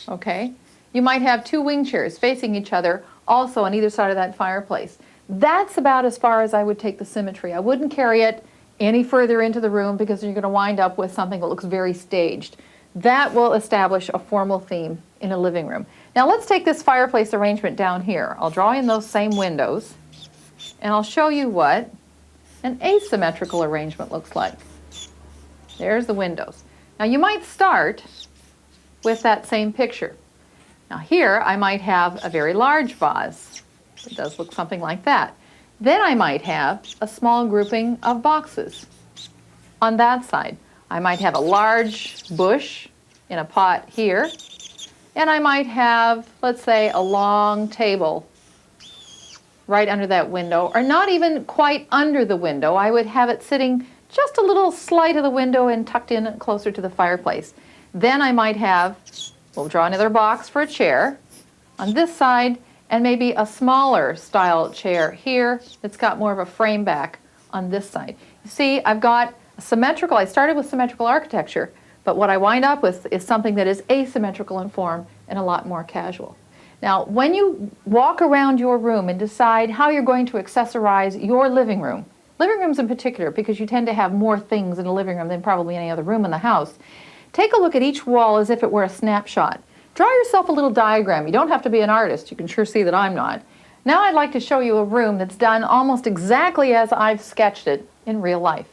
Okay? You might have two wing chairs facing each other, also on either side of that fireplace. That's about as far as I would take the symmetry. I wouldn't carry it any further into the room because you're going to wind up with something that looks very staged. That will establish a formal theme in a living room. Now let's take this fireplace arrangement down here. I'll draw in those same windows, and I'll show you what an asymmetrical arrangement looks like. There's the windows. Now you might start with that same picture. Now here I might have a very large vase. It does look something like that. Then I might have a small grouping of boxes. On that side, I might have a large bush in a pot here, and I might have, let's say, a long table right under that window, or not even quite under the window. I would have it sitting just a little slight of the window and tucked in closer to the fireplace. Then I might have, we'll draw another box for a chair, on this side, and maybe a smaller style chair here that's got more of a frame back on this side. You see, I've got symmetrical, I started with symmetrical architecture, but what I wind up with is something that is asymmetrical in form and a lot more casual. Now, when you walk around your room and decide how you're going to accessorize your living rooms in particular, because you tend to have more things in a living room than probably any other room in the house, take a look at each wall as if it were a snapshot. Draw yourself a little diagram. You don't have to be an artist. You can sure see that I'm not. Now I'd like to show you a room that's done almost exactly as I've sketched it in real life.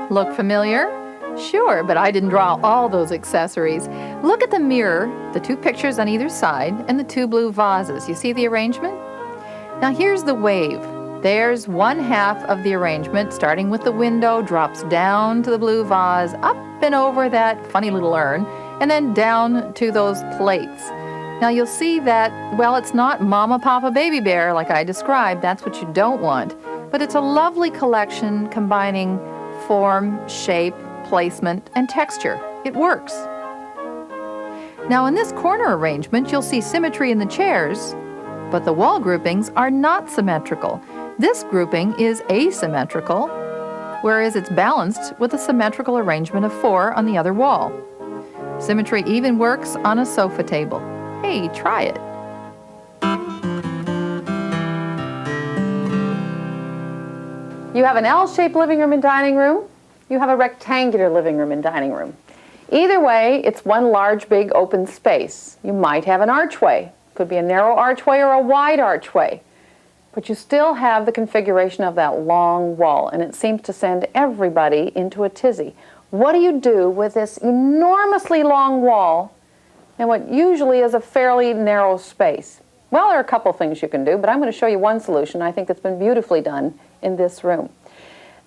Look familiar? Sure, but I didn't draw all those accessories. Look at the mirror, the two pictures on either side, and the two blue vases. You see the arrangement? Now here's the wave. There's one half of the arrangement, starting with the window, drops down to the blue vase, up and over that funny little urn, and then down to those plates. Now you'll see that, well, it's not Mama, Papa, Baby Bear like I described. That's what you don't want. But it's a lovely collection combining form, shape, placement, and texture. It works. Now in this corner arrangement, you'll see symmetry in the chairs, but the wall groupings are not symmetrical. This grouping is asymmetrical, whereas it's balanced with a symmetrical arrangement of 4 on the other wall. Symmetry even works on a sofa table. Hey, try it. You have an L-shaped living room and dining room. You have a rectangular living room and dining room. Either way, it's one large, big, open space. You might have an archway. Could be a narrow archway or a wide archway. But you still have the configuration of that long wall, and it seems to send everybody into a tizzy. What do you do with this enormously long wall and what usually is a fairly narrow space? Well, there are a couple things you can do, but I'm going to show you one solution I think that's been beautifully done in this room.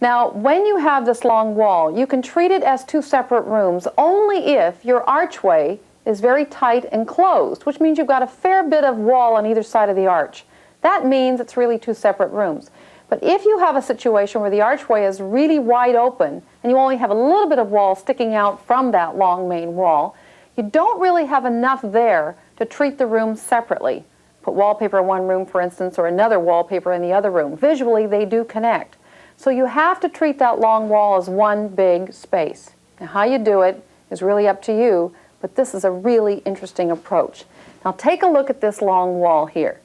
Now, when you have this long wall, you can treat it as 2 separate rooms only if your archway is very tight and closed, which means you've got a fair bit of wall on either side of the arch. That means it's really 2 separate rooms. But if you have a situation where the archway is really wide open and you only have a little bit of wall sticking out from that long main wall, you don't really have enough there to treat the rooms separately. Put wallpaper in one room, for instance, or another wallpaper in the other room. Visually, they do connect. So you have to treat that long wall as one big space. Now, how you do it is really up to you, but this is a really interesting approach. Now, take a look at this long wall here.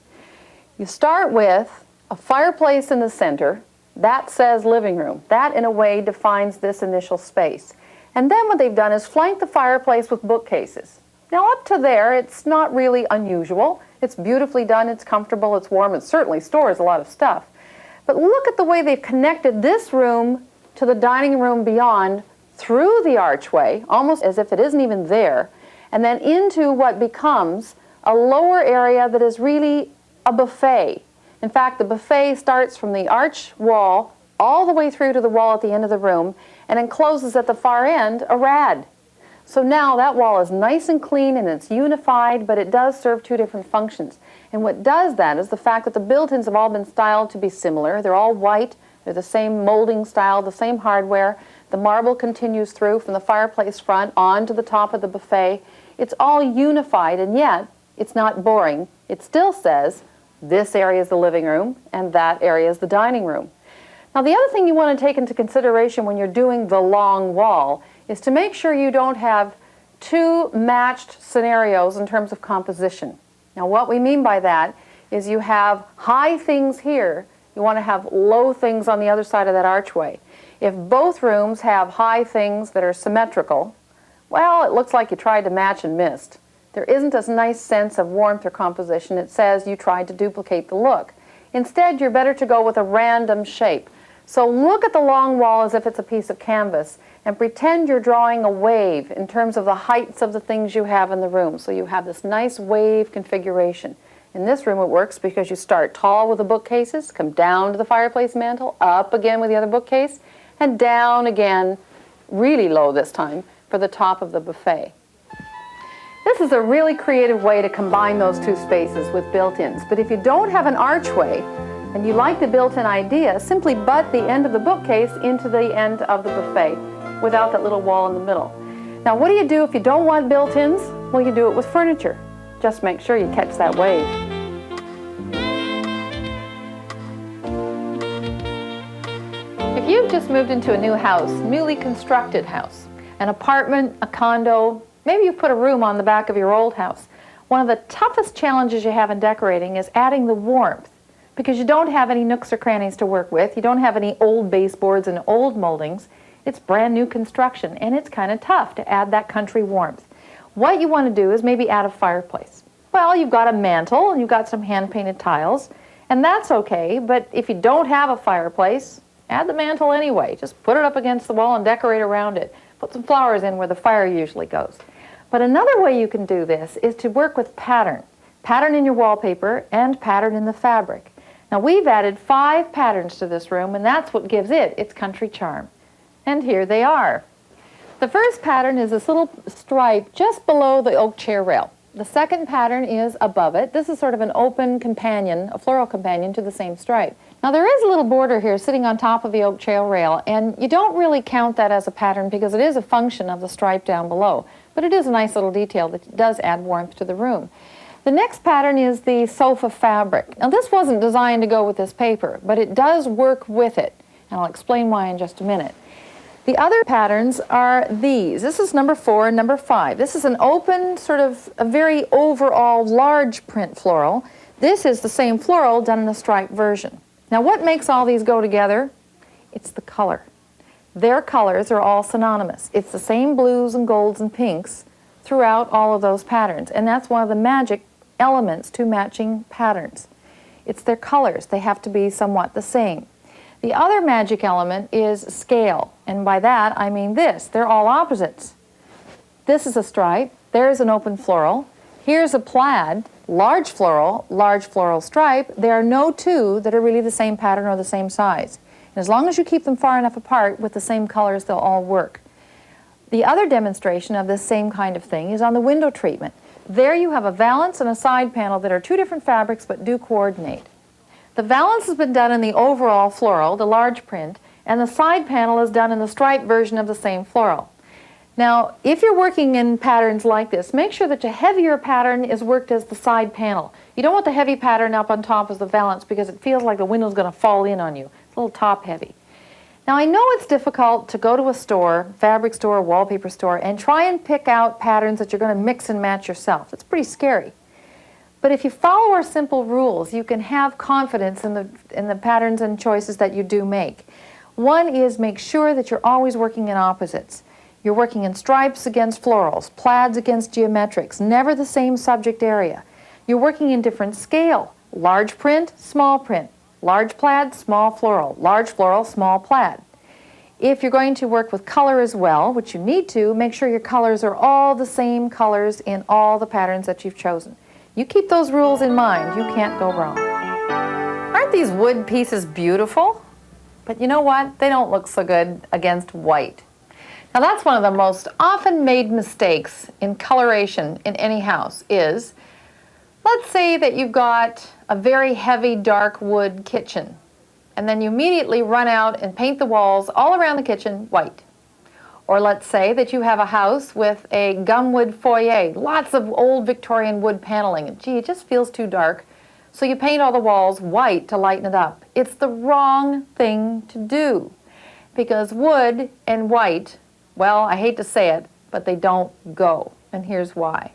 You start with a fireplace in the center. That says living room. That, in a way, defines this initial space. And then what they've done is flank the fireplace with bookcases. Now, up to there, it's not really unusual. It's beautifully done, it's comfortable, it's warm, it certainly stores a lot of stuff. But look at the way they've connected this room to the dining room beyond through the archway, almost as if it isn't even there, and then into what becomes a lower area that is really a buffet. In fact, the buffet starts from the arch wall all the way through to the wall at the end of the room and encloses at the far end a rad. So now that wall is nice and clean and it's unified, but it does serve 2 different functions. And what does that is the fact that the built-ins have all been styled to be similar. They're all white, they're the same molding style, the same hardware. The marble continues through from the fireplace front on to the top of the buffet. It's all unified, and yet it's not boring. It still says this area is the living room and that area is the dining room. Now, the other thing you want to take into consideration when you're doing the long wall is to make sure you don't have 2 matched scenarios in terms of composition. Now, what we mean by that is you have high things here, you want to have low things on the other side of that archway. If both rooms have high things that are symmetrical, well, it looks like you tried to match and missed. There isn't a nice sense of warmth or composition. It says you tried to duplicate the look. Instead, you're better to go with a random shape. So look at the long wall as if it's a piece of canvas and pretend you're drawing a wave in terms of the heights of the things you have in the room. So you have this nice wave configuration. In this room it works because you start tall with the bookcases, come down to the fireplace mantel, up again with the other bookcase, and down again, really low this time, for the top of the buffet. This is a really creative way to combine those 2 spaces with built-ins. But if you don't have an archway, and you like the built-in idea, simply butt the end of the bookcase into the end of the buffet without that little wall in the middle. Now, what do you do if you don't want built-ins? Well, you do it with furniture. Just make sure you catch that wave. If you've just moved into a new house, newly constructed house, an apartment, a condo, maybe you've put a room on the back of your old house, one of the toughest challenges you have in decorating is adding the warmth, because you don't have any nooks or crannies to work with, you don't have any old baseboards and old moldings. It's brand new construction, and it's kind of tough to add that country warmth. What you want to do is maybe add a fireplace. Well, you've got a mantle, and you've got some hand-painted tiles, and that's okay, but if you don't have a fireplace, add the mantle anyway. Just put it up against the wall and decorate around it. Put some flowers in where the fire usually goes. But another way you can do this is to work with pattern. Pattern in your wallpaper and pattern in the fabric. Now we've added 5 patterns to this room, and that's what gives it its country charm. And here they are. The first pattern is this little stripe just below the oak chair rail. The second pattern is above it. This is sort of an open companion, a floral companion to the same stripe. Now there is a little border here sitting on top of the oak chair rail, and you don't really count that as a pattern because it is a function of the stripe down below. But it is a nice little detail that does add warmth to the room. The next pattern is the sofa fabric. Now this wasn't designed to go with this paper, but it does work with it, and I'll explain why in just a minute. The other patterns are these. This is number 4 and number 5. This is an open, sort of a very overall large print floral. This is the same floral done in a striped version. Now what makes all these go together? It's the color. Their colors are all synonymous. It's the same blues and golds and pinks throughout all of those patterns, and that's one of the magic elements to matching patterns. It's their colors. They have to be somewhat the same. The other magic element is scale, and by that I mean this. They're all opposites. This is a stripe, there's an open floral, here's a plaid, large floral stripe. There are no two that are really the same pattern or the same size. And as long as you keep them far enough apart with the same colors, they'll all work. The other demonstration of this same kind of thing is on the window treatment. There you have a valance and a side panel that are 2 different fabrics but do coordinate. The valance has been done in the overall floral, the large print, and the side panel is done in the striped version of the same floral. Now, if you're working in patterns like this, make sure that your heavier pattern is worked as the side panel. You don't want the heavy pattern up on top as the valance because it feels like the window's going to fall in on you. It's a little top heavy. Now, I know it's difficult to go to a store, fabric store, wallpaper store, and try and pick out patterns that you're going to mix and match yourself. It's pretty scary. But if you follow our simple rules, you can have confidence in the patterns and choices that you do make. One is make sure that you're always working in opposites. You're working in stripes against florals, plaids against geometrics, never the same subject area. You're working in different scale, large print, small print, large plaid, small floral, large floral, small plaid. If you're going to work with color as well, which you need to, make sure your colors are all the same colors in all the patterns that you've chosen. You keep those rules in mind, you can't go wrong. Aren't these wood pieces beautiful? But you know what? They don't look so good against white. Now that's one of the most often made mistakes in coloration in any house is, let's say that you've got a very heavy dark wood kitchen, and then you immediately run out and paint the walls all around the kitchen white. Or let's say that you have a house with a gumwood foyer, lots of old Victorian wood paneling, and gee, it just feels too dark, so you paint all the walls white to lighten it up. It's the wrong thing to do, because wood and white, well, I hate to say it, but they don't go, and here's why.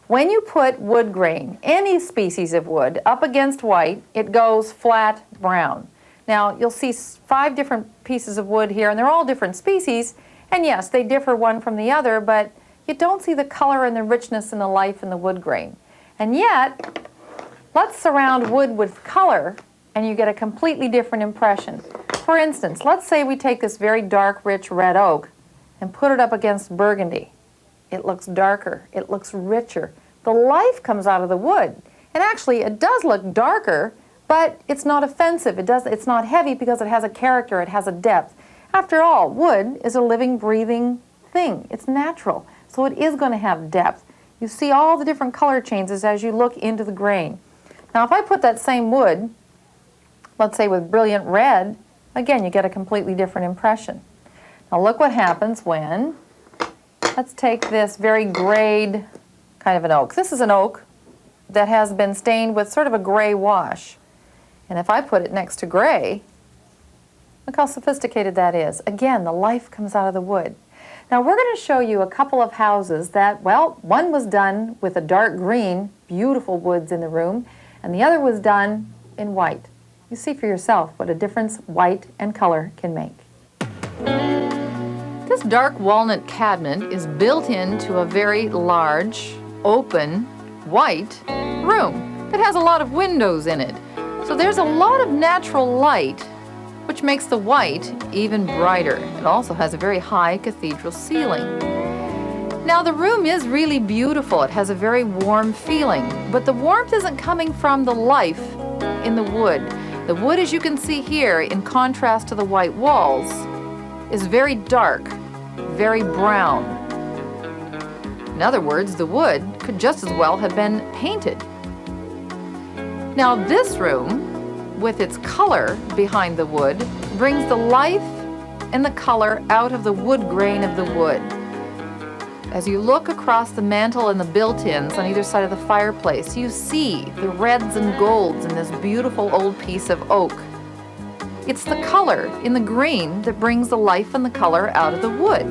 When you put wood grain, any species of wood, up against white, it goes flat brown. Now, you'll see 5 different pieces of wood here, and they're all different species, and yes, they differ one from the other, but you don't see the color and the richness and the life in the wood grain. And yet, let's surround wood with color, and you get a completely different impression. For instance, let's say we take this very dark, rich red oak and put it up against burgundy. It looks darker, it looks richer. The life comes out of the wood. And actually, it does look darker, but it's not offensive. It's not heavy because it has a character, it has a depth. After all, wood is a living, breathing thing. It's natural, so it is going to have depth. You see all the different color changes as you look into the grain. Now, if I put that same wood, let's say with brilliant red, again, you get a completely different impression. Now, look what happens when, let's take this very grayed kind of an oak. This is an oak, that has been stained with sort of a gray wash. And if I put it next to gray, look how sophisticated that is. Again, the life comes out of the wood. Now we're going to show you a couple of houses that, well, one was done with a dark green, beautiful woods in the room, and the other was done in white. You see for yourself what a difference white and color can make. This dark walnut cabinet is built into a very large, open, white room that has a lot of windows in it. So there's a lot of natural light, which makes the white even brighter. It also has a very high cathedral ceiling. Now the room is really beautiful. It has a very warm feeling, but the warmth isn't coming from the life in the wood. The wood, as you can see here, in contrast to the white walls, is very dark, very brown. In other words, the wood could just as well have been painted. Now this room, with its color behind the wood, brings the life and the color out of the wood grain of the wood. As you look across the mantel and the built-ins on either side of the fireplace, you see the reds and golds in this beautiful old piece of oak. It's the color in the green that brings the life and the color out of the wood.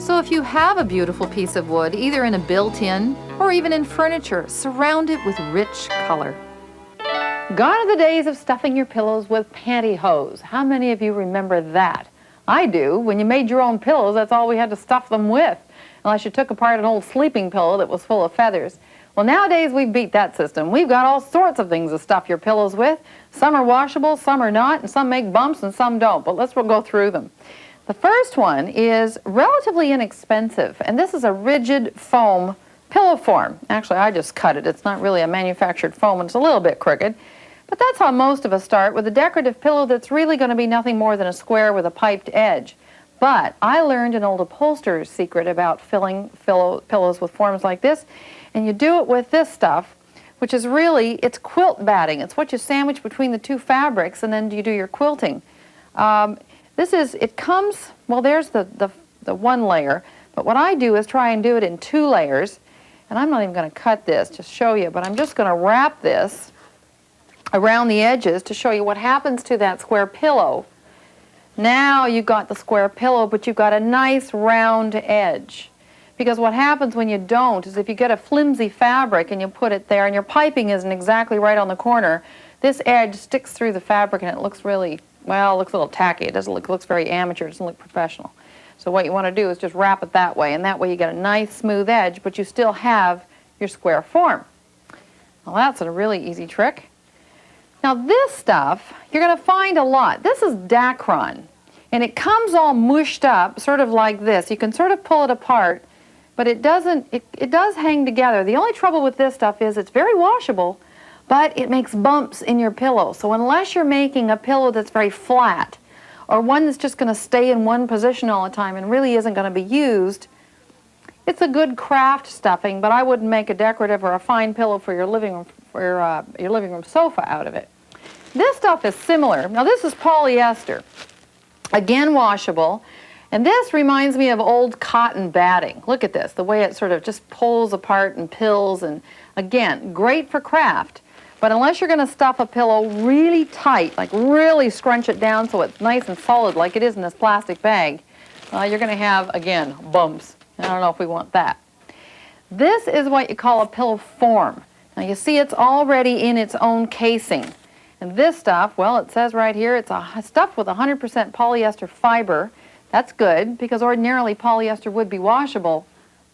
So if you have a beautiful piece of wood, either in a built-in or even in furniture, surround it with rich color. Gone are the days of stuffing your pillows with pantyhose. How many of you remember that? I do. When you made your own pillows, that's all we had to stuff them with, unless you took apart an old sleeping pillow that was full of feathers. Well, nowadays we've beat that system. We've got all sorts of things to stuff your pillows with. Some are washable, some are not, and some make bumps and some don't, but let's go through them. The first one is relatively inexpensive, and this is a rigid foam pillow form. Actually, I just cut it. It's not really a manufactured foam, and it's a little bit crooked. But that's how most of us start, with a decorative pillow that's really going to be nothing more than a square with a piped edge. But I learned an old upholsterer's secret about filling pillows with forms like this, and you do it with this stuff, which is really, it's quilt batting. It's what you sandwich between the two fabrics, and then you do your quilting. It comes, well, there's the one layer, but what I do is try and do it in 2 layers, and I'm not even going to cut this to show you, but I'm just going to wrap this around the edges to show you what happens to that square pillow. Now you've got the square pillow, but you've got a nice round edge. Because what happens when you don't is if you get a flimsy fabric and you put it there and your piping isn't exactly right on the corner, this edge sticks through the fabric and it looks really, well, it looks a little tacky. It looks very amateur. It doesn't look professional. So what you want to do is just wrap it that way, and that way you get a nice smooth edge, but you still have your square form. Well, that's a really easy trick. Now this stuff, you're going to find a lot. This is Dacron, and it comes all mushed up, sort of like this. You can sort of pull it apart, but it does hang together. The only trouble with this stuff is it's very washable, but it makes bumps in your pillow. So unless you're making a pillow that's very flat, or one that's just going to stay in one position all the time and really isn't going to be used, it's a good craft stuffing, but I wouldn't make a decorative or a fine pillow for your living room, your living room sofa out of it. This stuff is similar. Now this is polyester, again washable, and this reminds me of old cotton batting. Look at this, the way it sort of just pulls apart and pills, and again, great for craft. But unless you're going to stuff a pillow really tight, like really scrunch it down so it's nice and solid like it is in this plastic bag, you're going to have, again, bumps. I don't know if we want that. This is what you call a pillow form. Now you see it's already in its own casing. And this stuff, well, it says right here, it's stuffed with 100% polyester fiber. That's good, because ordinarily polyester would be washable,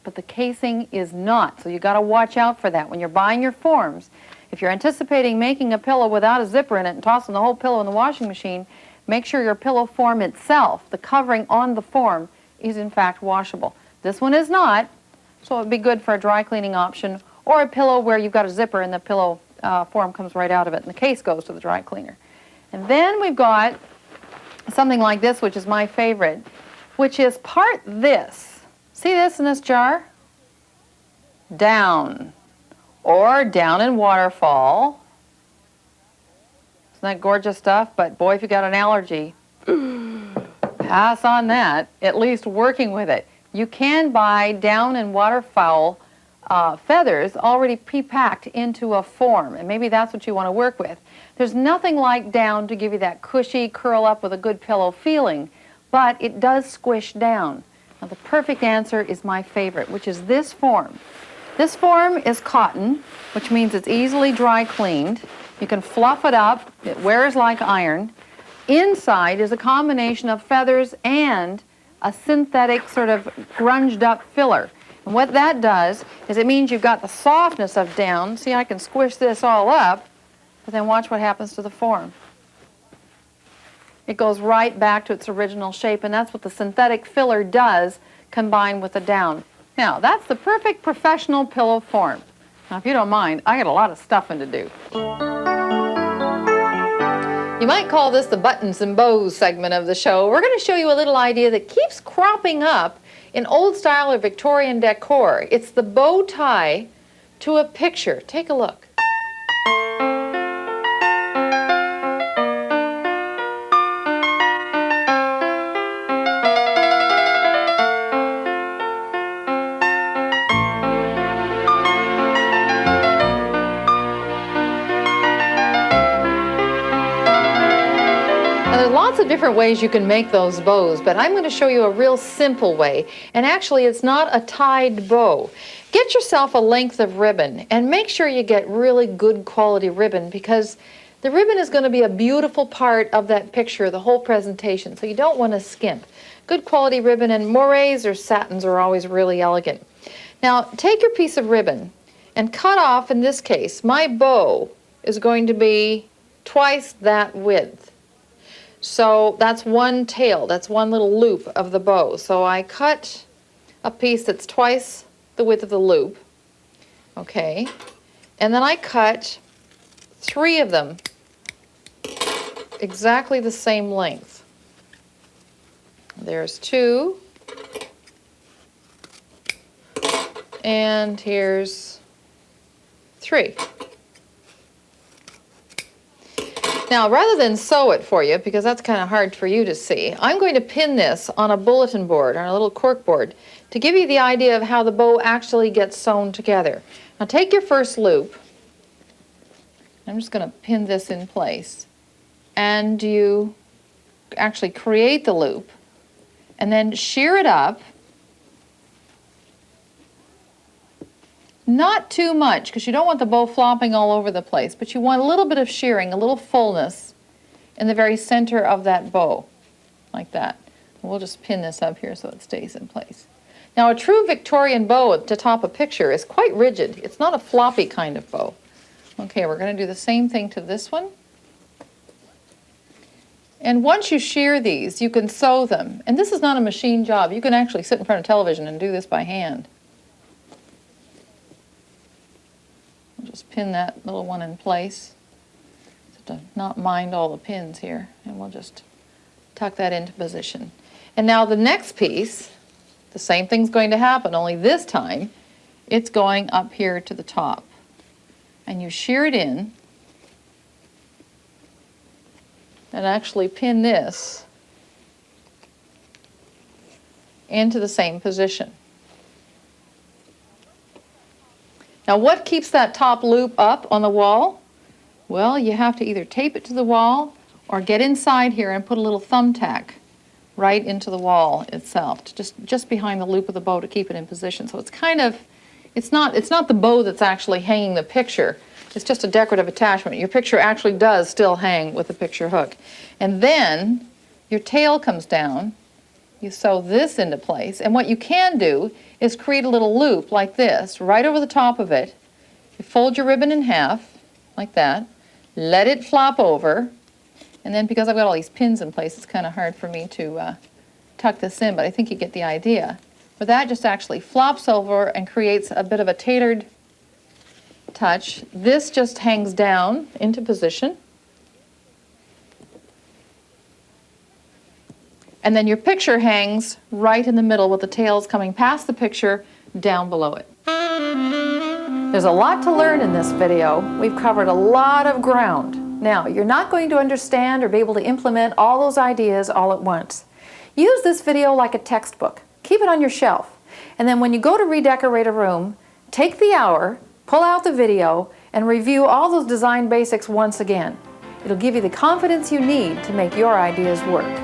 but the casing is not. So you got to watch out for that when you're buying your forms. If you're anticipating making a pillow without a zipper in it and tossing the whole pillow in the washing machine, make sure your pillow form itself, the covering on the form, is in fact washable. This one is not, so it would be good for a dry cleaning option, or a pillow where you've got a zipper and the pillow form comes right out of it and the case goes to the dry cleaner. And then we've got something like this, which is my favorite, which is part this. See this in this jar? Down, or down in waterfall. Isn't that gorgeous stuff? But boy, if you got an allergy, pass on that, at least working with it. You can buy down in waterfowl feathers already pre-packed into a form, and maybe that's what you want to work with. There's nothing like down to give you that cushy, curl up with a good pillow feeling, but it does squish down. Now the perfect answer is my favorite, which is this form. This form is cotton, which means it's easily dry cleaned. You can fluff it up, it wears like iron. Inside is a combination of feathers and a synthetic sort of grunged up filler. And what that does is it means you've got the softness of down. See, I can squish this all up, but then watch what happens to the form. It goes right back to its original shape, and that's what the synthetic filler does combined with the down. Now, that's the perfect professional pillow form. Now, if you don't mind, I got a lot of stuffing to do. You might call this the buttons and bows segment of the show. We're going to show you a little idea that keeps cropping up in old style or Victorian decor. It's the bow tie to a picture. Take a look. Lots of different ways you can make those bows, but I'm going to show you a real simple way. And actually, it's not a tied bow. Get yourself a length of ribbon and make sure you get really good quality ribbon, because the ribbon is going to be a beautiful part of that picture, the whole presentation, so you don't want to skimp. Good quality ribbon, and moires or satins are always really elegant. Now, take your piece of ribbon and cut off, in this case, my bow is going to be twice that width. So that's one tail, that's one little loop of the bow. So I cut a piece that's twice the width of the loop, okay, and then I cut 3 of them exactly the same length. There's 2, and here's 3. Now, rather than sew it for you, because that's kind of hard for you to see, I'm going to pin this on a bulletin board, on a little cork board, to give you the idea of how the bow actually gets sewn together. Now, take your first loop. I'm just going to pin this in place. And you actually create the loop, and then shear it up. Not too much, because you don't want the bow flopping all over the place, but you want a little bit of shearing, a little fullness in the very center of that bow, like that. We'll just pin this up here so it stays in place. Now, a true Victorian bow to top a picture is quite rigid. It's not a floppy kind of bow. Okay, we're going to do the same thing to this one. And once you shear these, you can sew them. And this is not a machine job. You can actually sit in front of television and do this by hand. Just pin that little one in place to not mind all the pins here, and we'll just tuck that into position. And now the next piece, the same thing's going to happen, only this time it's going up here to the top. And you shear it in and actually pin this into the same position. Now, what keeps that top loop up on the wall? Well, you have to either tape it to the wall or get inside here and put a little thumbtack right into the wall itself, just behind the loop of the bow to keep it in position. So it's kind of, it's not the bow that's actually hanging the picture. It's just a decorative attachment. Your picture actually does still hang with the picture hook. And then your tail comes down. You sew this into place, and what you can do is create a little loop like this right over the top of it. You fold your ribbon in half like that, let it flop over, and then because I've got all these pins in place, it's kind of hard for me to tuck this in, but I think you get the idea. But that just actually flops over and creates a bit of a tailored touch. This just hangs down into position. And then your picture hangs right in the middle with the tails coming past the picture down below it. There's a lot to learn in this video. We've covered a lot of ground. Now, you're not going to understand or be able to implement all those ideas all at once. Use this video like a textbook. Keep it on your shelf. And then when you go to redecorate a room, Take the hour, pull out the video, and review all those design basics once again. It'll give you the confidence you need to make your ideas work.